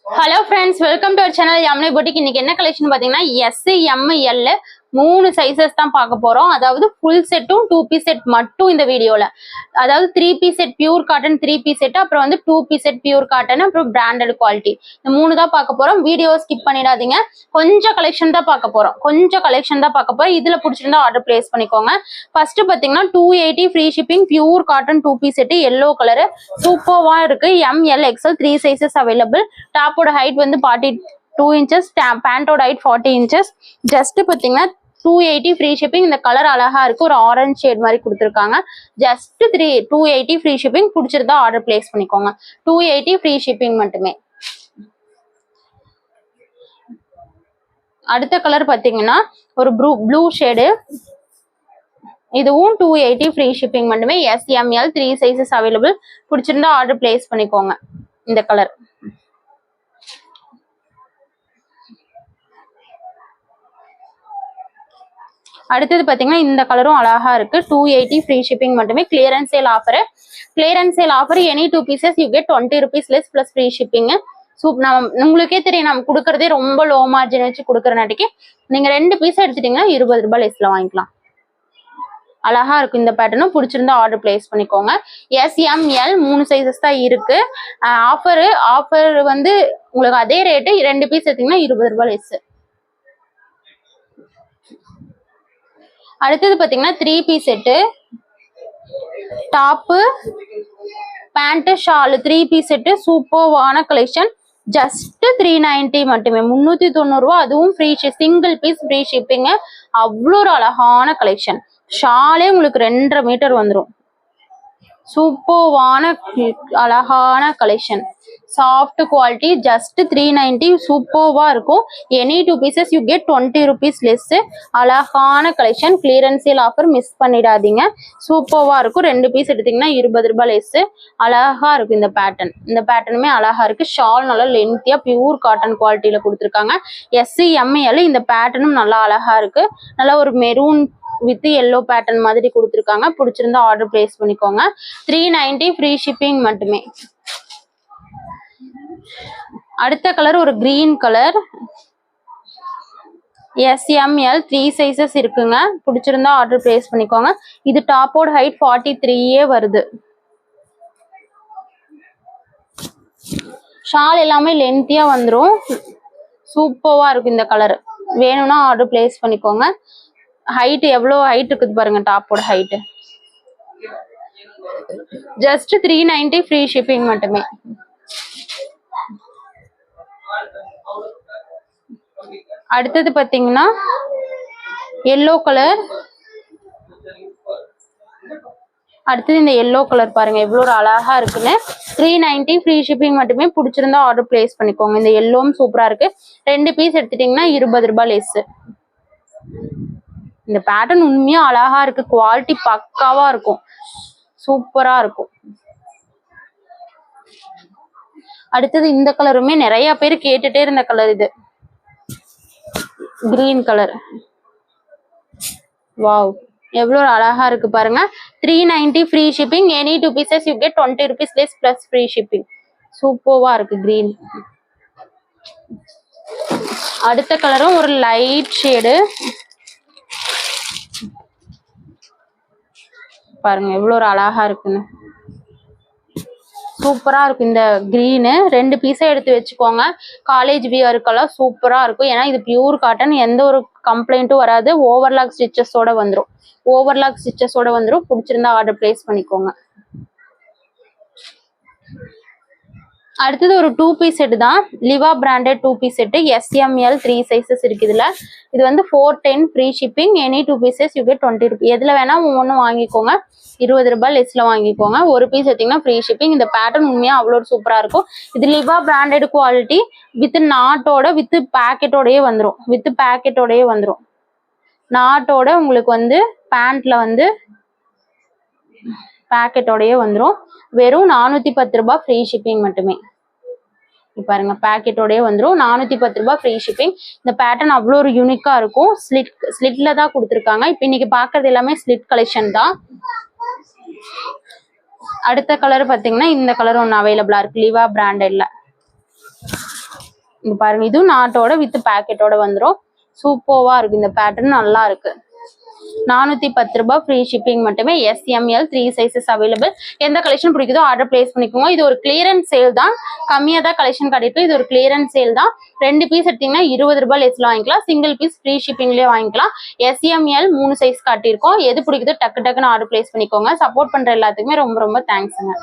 Hello friends, welcome to our channel Yamini Boutique. இன்னைக்கு என்ன collection பாத்தீங்கன்னா S M L மூணு சைஸஸ் தான் பார்க்க போறோம். அதாவது ஃபுல் செட்டும் 2 பீஸ் செட் மட்டும் இந்த வீடியோல. அதாவது 3 piece set pure cotton 3 piece set, அப்புறம் வந்து 2 பீஸ் செட் பியூர் காட்டன், அப்புறம் பிராண்டட் குவாலிட்டி. இந்த மூணு தான் பார்க்க போறோம். வீடியோ ஸ்கிப் பண்ணிடாதீங்க. கொஞ்சம் கலெக்ஷன் தான் பார்க்க போறோம். இதுல பிடிச்சிருந்தா ஆர்டர் பிளேஸ் பண்ணிக்கோங்க. ஃபர்ஸ்ட் பாத்தீங்கன்னா 280 free shipping pure cotton 2 piece set yellow colour சூப்பர்வா இருக்கு. ML XL 3 sizes available. டாப்போட ஹைட் வந்து 42 inches, பேண்டோட ஹைட் 40 inches. ஜஸ்ட் பாத்தீங்கன்னா 280 ஃப்ரீ ஷிப்பிங். இந்த கலர் அழகா இருக்கு, ஒரு ஆரஞ்சு ஷேட் மாதிரி கொடுத்துருக்காங்க. Just 280 free shipping. பிடிச்சிருந்தா ஆர்டர் பிளேஸ் பண்ணிக்கோங்க. 280 ஃப்ரீ ஷிப்பிங் மட்டுமே. அடுத்த கலர் பாத்தீங்கன்னா ஒரு ப்ளூ ஷேடு, இதுவும் 280 ஃப்ரீ ஷிப்பிங் மட்டுமே. SML 3 sizes available. பிடிச்சிருந்தா ஆர்டர் பிளேஸ் பண்ணிக்கோங்க. இந்த கலர் அடுத்தது பாத்தீங்கன்னா இந்த கலரும் அழகா இருக்கு. 280 ஃப்ரீ ஷிப்பிங் மட்டுமே. Clearance sale offer. Any 2 pieces you get 20 rupees less plus free shipping. உங்களுக்கே தெரியும், நம்ம கொடுக்கறதே ரொம்ப லோ மார்ஜின் வச்சு கொடுக்கறனாட்டிக்கு நீங்க 2 பீஸ் எடுத்துட்டீங்கன்னா 20 ரூபாய் லெஸ்ல வாங்கிக்கலாம். அழகா இருக்கும் இந்த பேட்டர்னும். பிடிச்சிருந்தா ஆர்டர் பிளேஸ் பண்ணிக்கோங்க. SML 3 சைஸஸ் தான் இருக்கு. ஆஃபர் வந்து உங்களுக்கு அதே ரேட்டு, 2 பீஸ் எடுத்தீங்கன்னா 20 ரூபாய் லெஸ். அடுத்தது பாத்தீங்கன்னா 3 piece set, top pant shawl 3 piece set சூப்பர்வான கலெக்ஷன். ஜஸ்ட் 390 மட்டுமே, 390 ரூபா. அதுவும் free single piece free shipping. அவ்வளோ ஒரு அழகான கலெக்ஷன். ஷாலே உங்களுக்கு 2.5 மீட்டர் வந்துடும். சூப்பர்வான அழகான கலெக்ஷன். Soft quality. ஜஸ்ட் 390. சூப்பர்வா இருக்கும். Any 2 pieces you get 20 rupees less. அழகான collection. Clearance sale offer miss பண்ணிடாதீங்க. சூப்பர்வா இருக்கும். 2 பீஸ் எடுத்தீங்கன்னா 20 ரூபாய் லெஸ். அழகா இருக்கும் இந்த பேட்டர்னுமே அழகா இருக்கு. ஷால் நல்லா லென்த்தியா பியூர் காட்டன் குவாலிட்டியில கொடுத்துருக்காங்க. SML. இந்த பேட்டர்னும் நல்லா அழகா இருக்கு. நல்லா ஒரு மெரூன் வித் எல்லோ பேட்டர்ன் மாதிரி கொடுத்துருக்காங்க. பிடிச்சிருந்தா ஆர்டர் பிளேஸ் பண்ணிக்கோங்க. 390 ஃப்ரீ ஷிப்பிங் மட்டுமே. அடுத்த கலர் ஒரு கிரீன் கலர். SML 3 சைஸஸ் இருக்குங்க. பிடிச்சிருந்தா ஆர்டர் பிளேஸ் பண்ணிக்கோங்க. இது டாப்போட ஹைட் 43 வருது. ஷால் எல்லாமே லென்த்தியா வந்துடும். சூப்பர்வா இருக்கும் இந்த கலர். வேணும்னா ஆர்டர் பிளேஸ் பண்ணிக்கோங்க. ஹைட் எவ்வளோ ஹைட் இருக்குது பாருங்க. டாப்போட ஹைட் ஜஸ்ட் 390 ஃப்ரீ ஷிப்பிங் மட்டுமே. அடுத்தது பாத்தீங்கன்னா எல்லோ கலர். அடுத்தது இந்த எல்லோ கலர் பாருங்க எவ்வளோ ஒரு அழகா இருக்குன்னு. 390 ஃப்ரீ ஷிப்பிங் மட்டுமே. பிடிச்சிருந்தா ஆர்டர் பிளேஸ் பண்ணிக்கோங்க. இந்த எல்லோவும் சூப்பரா இருக்கு. 2 பீஸ் எடுத்துட்டீங்கன்னா 20 ரூபாய் லெஸ். இந்த பேட்டர்ன் உண்மையா அழகா இருக்கு. குவாலிட்டி பக்காவா இருக்கும். சூப்பரா இருக்கும். அடுத்தது இந்த கலருமே நிறைய பேர் கேட்டுட்டே இருந்த கலர். இது கிரீன் கலர். வாவ், எவ்வளவு அழகா இருக்கு பாருங்க. 390 free shipping. Any 2 pieces you get 20 rupees less plus free shipping. சூப்பர்வா இருக்கு கிரீன். அடுத்த கலரும் ஒரு லைட் ஷேடு. பாருங்க எவ்வளவு ஒரு அழகா இருக்குன்னு. சூப்பரா இருக்கும் இந்த கிரீனு. 2 பீஸா எடுத்து வச்சுக்கோங்க. காலேஜ் வியருக்கெல்லாம் சூப்பரா இருக்கும். ஏன்னா இது பியூர் காட்டன். எந்த ஒரு கம்ப்ளைண்ட்டும் வராது. ஓவர்லாக் ஸ்டிச்சஸோட வந்துடும். பிடிச்சிருந்தா ஆர்டர் பிளேஸ் பண்ணிக்கோங்க. அடுத்தது ஒரு 2 பீஸ் செட் தான். Liva branded 2 piece set. SML 3 sizes இருக்கு இதுல. இது வந்து 410 free shipping. Any 2 pieces you get 20 rupees. எதுல வேணா ஒவ்வொன்னு வாங்கிக்கோங்க. 20 ரூபாய் லெஸ்ல வாங்கிக்கோங்க. ஒரு பீஸ் எடுத்தீங்கன்னா ஃப்ரீ ஷிப்பிங். இந்த பேட்டர்ன் உண்மையா அவ்வளோ சூப்பரா இருக்கும். இது லிவா பிராண்டட் குவாலிட்டி. வித் நாட்டோட வித் பேக்கெட்டோடயே வந்துடும். நாட்டோட உங்களுக்கு வந்து பேண்ட்ல வந்து பேக்கெட்டோடயே வந்துடும். வெறும் 410 ரூபாய் ஃப்ரீ ஷிப்பிங் மட்டுமே. பாருங்க பேக்கெட்டோடயே வந்துடும். 410 ரூபாய் ஃப்ரீ ஷிப்பிங். இந்த பேட்டர்ன் அவ்வளோ ஒரு யூனிக்கா இருக்கும். ஸ்லிட்ல தான் கொடுத்துருக்காங்க. இப்போ இன்னைக்கு பாக்குறது எல்லாமே ஸ்லிட் கலெக்ஷன் தான். அடுத்த கலர் பாத்தீங்கன்னா இந்த கலர் ஒன்று அவைலபிளா இருக்கு லிவா பிராண்டட்ல. இது பாருங்க, இதுவும் நாட்டோட வித் பேக்கெட்டோட வந்துடும். சூப்பர்வா இருக்கு. இந்த பேட்டர்ன் நல்லா இருக்கு. 410 ரூபாய் ஃப்ரீ ஷிப்பிங் மட்டுமே. SML 3 sizes available. எந்த கலெக்ஷன் பிடிக்குதோ ஆர்டர் பிளேஸ் பண்ணிக்கோங்க. இது ஒரு கிளியரன்ஸ் சேல் தான், கம்மியாக தான் கலெக்ஷன் காட்டிட்டு. இது ஒரு கிளியரன்ஸ் சேல் தான். 2 பீஸ் எடுத்தீங்கன்னா 20 ரூபாய் லெஸ்ல வாங்கிக்கலாம். சிங்கிள் பீஸ் ஃப்ரீ ஷிப்பிங்லேயே வாங்கிக்கலாம். SML 3 சைஸ் காட்டியிருக்கோம். எது பிடிக்குதோ டக்கு டக்குன்னு ஆர்டர் பிளேஸ் பண்ணிக்கோங்க. சப்போர்ட் பண்ற எல்லாத்துக்குமே ரொம்ப ரொம்ப தேங்க்ஸுங்க.